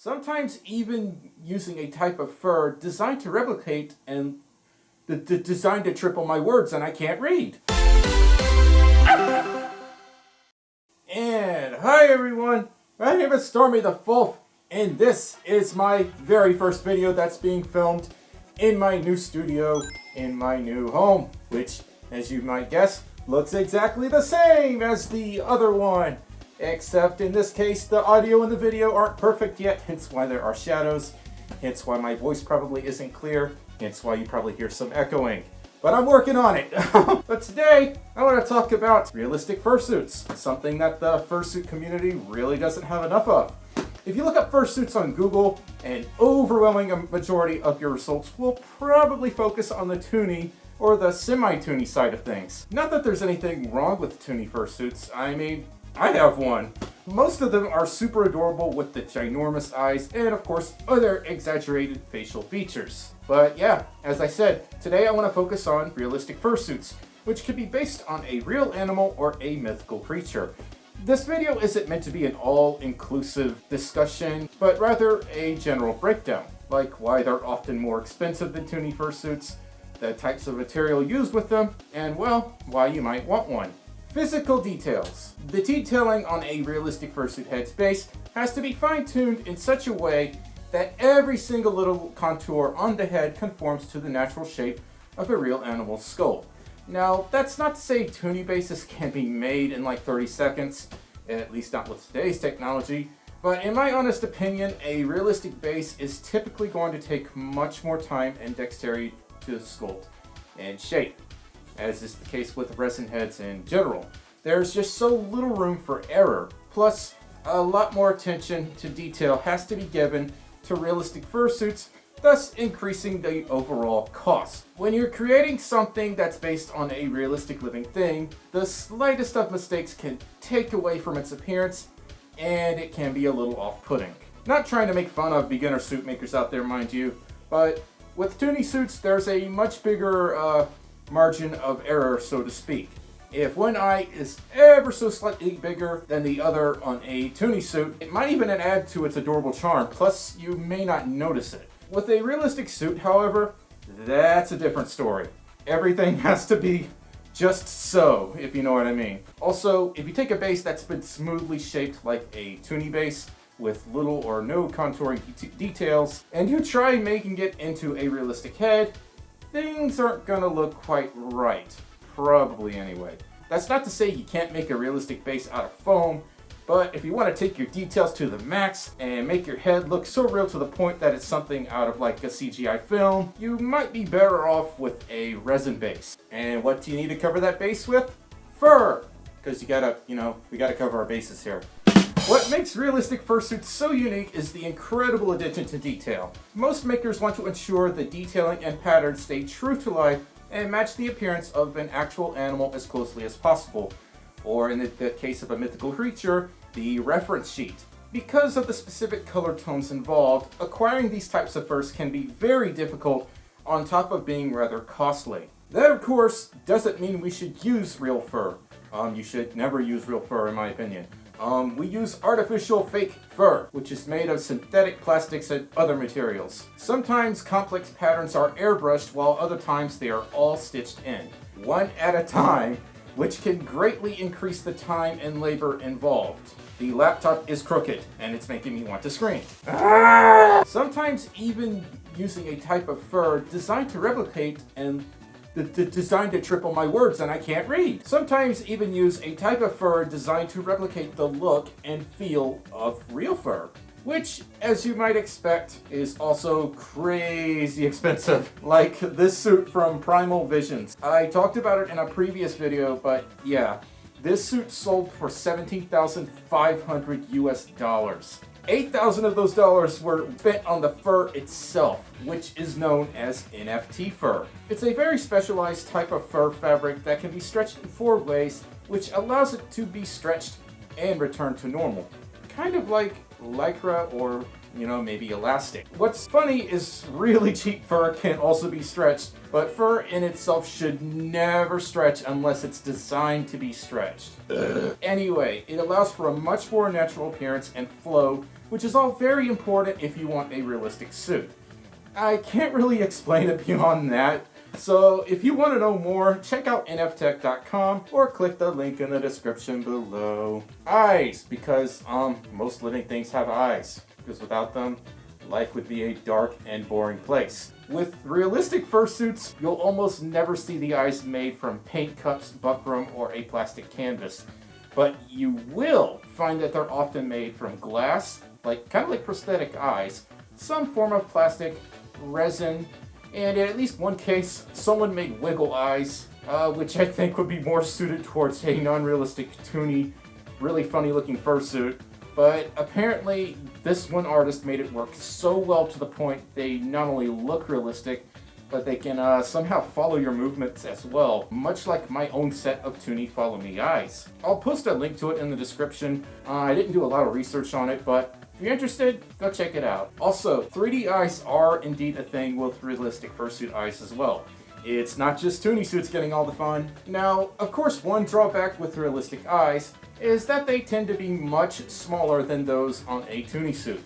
sometimes even using a type of fur designed to replicate and designed to triple my words and I can't read. And hi everyone, my name is Stormi the Folf, and this is my very first video that's being filmed in my new studio, in my new home, which, as you might guess, looks exactly the same as the other one. Except in this case, the audio and the video aren't perfect yet, hence why there are shadows, hence why my voice probably isn't clear, hence why you probably hear some echoing. But I'm working on it. But today, I want to talk about realistic fursuits, something that the fursuit community really doesn't have enough of. If you look up fursuits on Google, an overwhelming majority of your results will probably focus on the Toony or the semi-Toony side of things. Not that there's anything wrong with Toony fursuits. I mean, I have one. Most of them are super adorable with the ginormous eyes and, of course, other exaggerated facial features. But yeah, as I said, today I want to focus on realistic fursuits, which could be based on a real animal or a mythical creature. This video isn't meant to be an all-inclusive discussion, but rather a general breakdown, like why they're often more expensive than Toony fursuits, the types of material used with them, and well, why you might want one. Physical details. The detailing on a realistic fursuit head's base has to be fine-tuned in such a way that every single little contour on the head conforms to the natural shape of a real animal's skull. Now, that's not to say Toony bases can be made in like 30 seconds, at least not with today's technology, but in my honest opinion, a realistic base is typically going to take much more time and dexterity to sculpt and shape, as is the case with resin heads in general. There's just so little room for error, plus a lot more attention to detail has to be given to realistic fursuits, thus increasing the overall cost. When you're creating something that's based on a realistic living thing, the slightest of mistakes can take away from its appearance, and it can be a little off-putting. Not trying to make fun of beginner suit makers out there, mind you, but with Toony suits, there's a much bigger margin of error, so to speak. If one eye is ever so slightly bigger than the other on a Toony suit, it might even add to its adorable charm, plus you may not notice it. With a realistic suit, however, that's a different story. Everything has to be just so, if you know what I mean. Also, if you take a base that's been smoothly shaped like a Toony base, with little or no contouring details, and you try making it into a realistic head, things aren't gonna look quite right. Probably anyway. That's not to say you can't make a realistic base out of foam, but if you want to take your details to the max and make your head look so real to the point that it's something out of like a CGI film, you might be better off with a resin base. And what do you need to cover that base with? Fur! Because we gotta cover our bases here. What makes realistic fursuits so unique is the incredible attention to detail. Most makers want to ensure the detailing and patterns stay true to life and match the appearance of an actual animal as closely as possible, or in the case of a mythical creature, the reference sheet. Because of the specific color tones involved, acquiring these types of furs can be very difficult on top of being rather costly. That, of course, doesn't mean we should use real fur. You should never use real fur, in my opinion. We use artificial fake fur, which is made of synthetic plastics and other materials. Sometimes complex patterns are airbrushed, while other times they are all stitched in, one at a time, which can greatly increase the time and labor involved. The laptop is crooked, and it's making me want to scream. Sometimes even using a type of fur designed to replicate and designed to triple my words and I can't read. Sometimes even use a type of fur designed to replicate the look and feel of real fur, which, as you might expect, is also crazy expensive, like this suit from Primal Visions. I talked about it in a previous video, but yeah, this suit sold for $17,500 US. 8,000 of those dollars were spent on the fur itself, which is known as NFT fur. It's a very specialized type of fur fabric that can be stretched in 4 ways, which allows it to be stretched and returned to normal. Kind of like Lycra or, maybe elastic. What's funny is really cheap fur can also be stretched, but fur in itself should never stretch unless it's designed to be stretched. Anyway, it allows for a much more natural appearance and flow which is all very important if you want a realistic suit. I can't really explain it beyond that, so if you want to know more, check out nftech.com or click the link in the description below. Eyes, because most living things have eyes, because without them, life would be a dark and boring place. With realistic fursuits, you'll almost never see the eyes made from paint cups, buckram, or a plastic canvas. But you will find that they're often made from glass, kind of like prosthetic eyes, some form of plastic, resin, and in at least one case, someone made wiggle eyes, which I think would be more suited towards a non-realistic, toony, really funny looking fursuit. But apparently, this one artist made it work so well to the point they not only look realistic, but they can somehow follow your movements as well, much like my own set of Toony Follow-Me eyes. I'll post a link to it in the description. I didn't do a lot of research on it, but if you're interested, go check it out. Also, 3D eyes are indeed a thing with realistic fursuit eyes as well. It's not just Toony suits getting all the fun. Now, of course, one drawback with realistic eyes is that they tend to be much smaller than those on a Toony suit.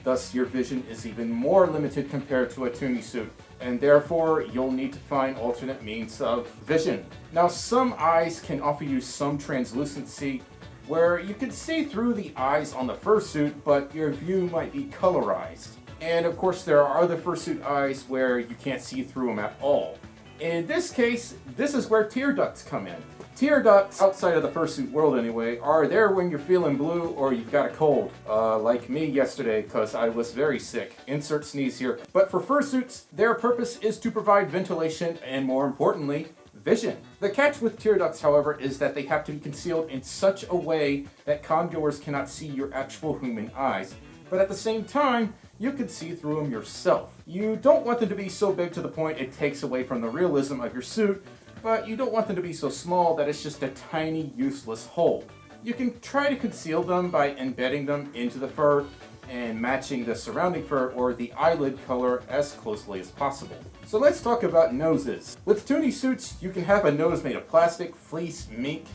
Thus, your vision is even more limited compared to a Toony suit, and therefore, you'll need to find alternate means of vision. Now, some eyes can offer you some translucency, where you can see through the eyes on the fursuit, but your view might be colorized. And of course, there are other fursuit eyes where you can't see through them at all. In this case, this is where tear ducts come in. Tear ducts, outside of the fursuit world anyway, are there when you're feeling blue or you've got a cold. Like me yesterday, because I was very sick. Insert sneeze here. But for fursuits, their purpose is to provide ventilation and, more importantly, vision. The catch with tear ducts, however, is that they have to be concealed in such a way that congoers cannot see your actual human eyes. But at the same time, you can see through them yourself. You don't want them to be so big to the point it takes away from the realism of your suit, but you don't want them to be so small that it's just a tiny, useless hole. You can try to conceal them by embedding them into the fur and matching the surrounding fur or the eyelid color as closely as possible. So let's talk about noses. With Toony suits, you can have a nose made of plastic, fleece, mink,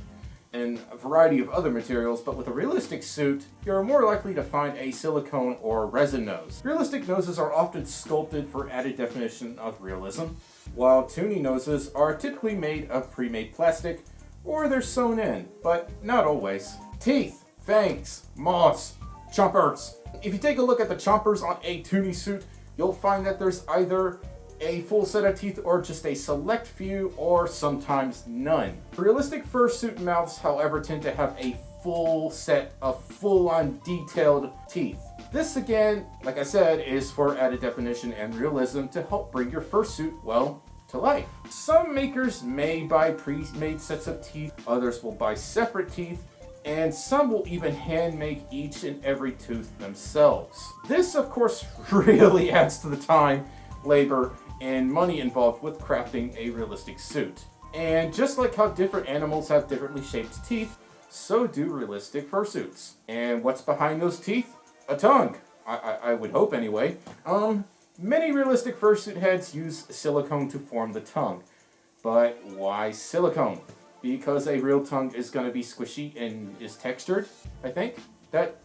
and a variety of other materials, but with a realistic suit, you're more likely to find a silicone or resin nose. Realistic noses are often sculpted for added definition of realism, while Toony noses are typically made of pre-made plastic, or they're sewn in, but not always. Teeth, fangs, maws, chompers. If you take a look at the chompers on a Toony suit, you'll find that there's either a full set of teeth or just a select few, or sometimes none. Realistic fursuit mouths, however, tend to have a full set of full-on detailed teeth. This again, like I said, is for added definition and realism to help bring your fursuit, well, to life. Some makers may buy pre-made sets of teeth, others will buy separate teeth, and some will even hand make each and every tooth themselves. This, of course, really adds to the time, labor, and money involved with crafting a realistic suit. And just like how different animals have differently shaped teeth, so do realistic fursuits. And what's behind those teeth? A tongue. I would hope anyway. Many realistic fursuit heads use silicone to form the tongue. But why silicone? Because a real tongue is going to be squishy and is textured, I think. That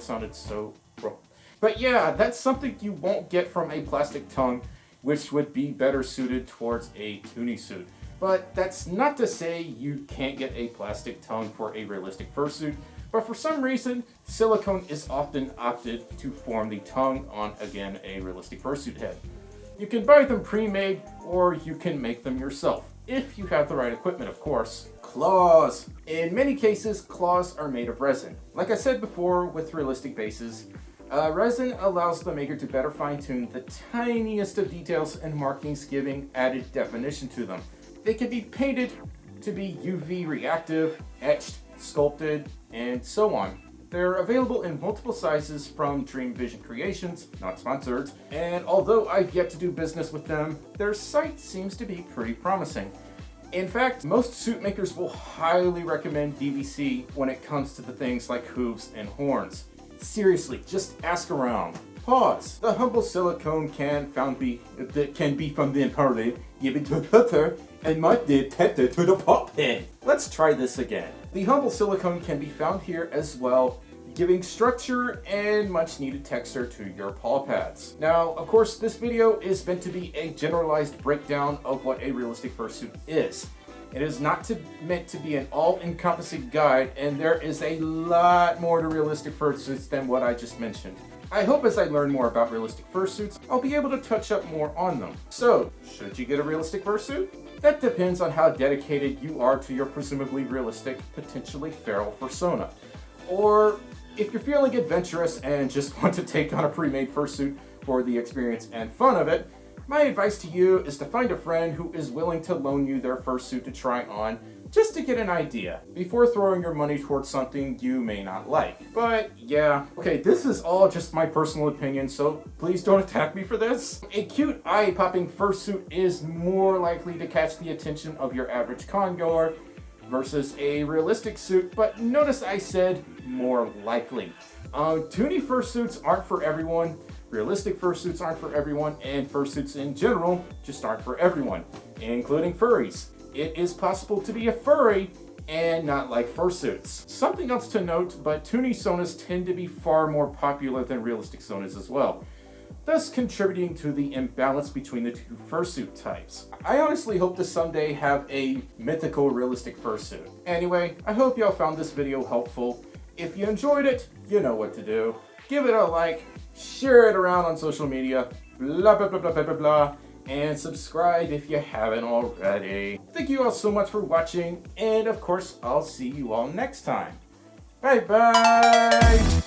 sounded so wrong. But yeah, that's something you won't get from a plastic tongue, which would be better suited towards a Toony suit. But that's not to say you can't get a plastic tongue for a realistic fursuit, but for some reason, silicone is often opted to form the tongue on, again, a realistic fursuit head. You can buy them pre-made, or you can make them yourself, if you have the right equipment, of course. Claws. In many cases, claws are made of resin. Like I said before, with realistic bases, resin allows the maker to better fine-tune the tiniest of details and markings, giving added definition to them. They can be painted to be UV reactive, etched, sculpted, and so on. They're available in multiple sizes from Dream Vision Creations, not sponsored, and although I've yet to do business with them, their site seems to be pretty promising. In fact, most suit makers will highly recommend DVC when it comes to the things like hooves and horns. Seriously, just ask around. Pause. The humble silicone can be from the imported, given to Hooker, and might be attached to the pop pen. Let's try this again. The humble silicone can be found here as well, giving structure and much needed texture to your paw pads. Now, of course, this video is meant to be a generalized breakdown of what a realistic fursuit is. It is not meant to be an all-encompassing guide, and there is a lot more to realistic fursuits than what I just mentioned. I hope as I learn more about realistic fursuits, I'll be able to touch up more on them. So, should you get a realistic fursuit? That depends on how dedicated you are to your presumably realistic, potentially feral fursona. Or if you're feeling adventurous and just want to take on a pre-made fursuit for the experience and fun of it, my advice to you is to find a friend who is willing to loan you their fursuit to try on, just to get an idea, before throwing your money towards something you may not like. But yeah, okay, this is all just my personal opinion, so please don't attack me for this. A cute eye-popping fursuit is more likely to catch the attention of your average con-goer versus a realistic suit, but notice I said more likely. Toony fursuits aren't for everyone, realistic fursuits aren't for everyone, and fursuits in general just aren't for everyone, including furries. It is possible to be a furry and not like fursuits. Something else to note, but Toony sonas tend to be far more popular than realistic sonas as well, thus contributing to the imbalance between the two fursuit types. I honestly hope to someday have a mythical realistic fursuit. Anyway, I hope y'all found this video helpful. If you enjoyed it, you know what to do. Give it a like, share it around on social media, blah blah blah blah blah blah blah, and subscribe if you haven't already. Thank you all so much for watching, and of course, I'll see you all next time. Bye bye!